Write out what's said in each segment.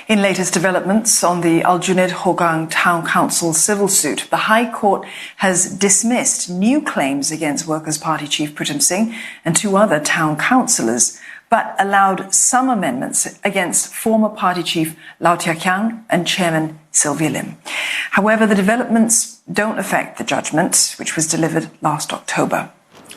In latest developments on the Aljunied-Hougang Town Council civil suit, the High Court has dismissed new claims against Workers' Party Chief Pritam Singh and two other town councillors, but allowed some amendments against former party chief Low Thia Khiang and chairman Sylvia Lim. However, the developments don't affect the judgment, which was delivered last October.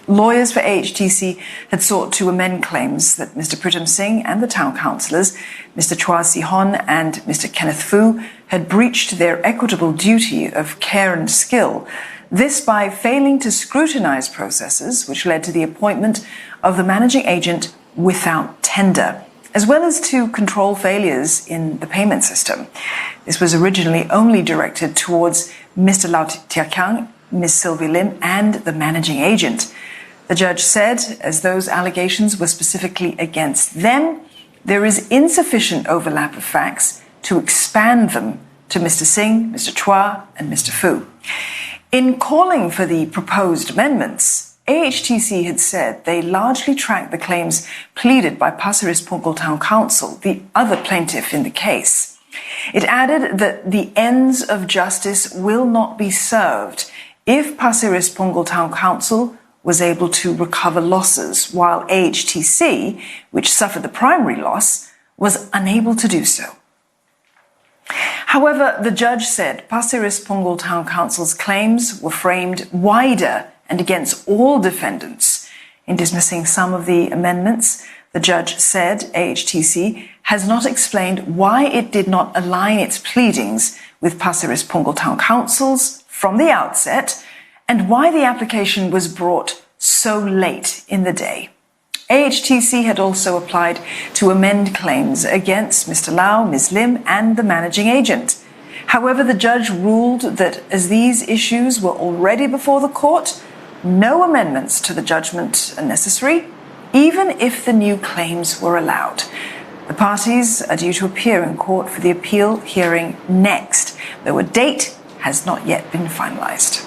Lawyers for AHTC had sought to amend claims that Mr. Pritam Singh and the town councillors, Mr. Chua Si-hon and Mr. Kenneth Fu, had breached their equitable duty of care and skill, this by failing to scrutinise processes which led to the appointment of the managing agent without tender, as well as to control failures in the payment system. This was originally only directed towards Mr. Low Thia Khiang, Ms. Sylvia Lim and the managing agent. The judge said, as those allegations were specifically against them, there is insufficient overlap of facts to expand them to Mr. Singh, Mr. Chua and Mr. Fu. In calling for the proposed amendments, AHTC had said they largely tracked the claims pleaded by Pasir Ris Punggol Town Council, the other plaintiff in the case. It added that the ends of justice will not be served if Pasir Ris Punggol Town Council was able to recover losses, while AHTC, which suffered the primary loss, was unable to do so. However, the judge said Pasir Ris Punggol Town Council's claims were framed wider and against all defendants. In dismissing some of the amendments, the judge said AHTC has not explained why it did not align its pleadings with Pasir Ris Punggol Town Council's from the outset, and why the application was brought so late in the day. AHTC had also applied to amend claims against Mr. Lau, Ms. Lim and the managing agent. However, the judge ruled that as these issues were already before the court, no amendments to the judgment are necessary, even if the new claims were allowed. The parties are due to appear in court for the appeal hearing next, though a date has not yet been finalised.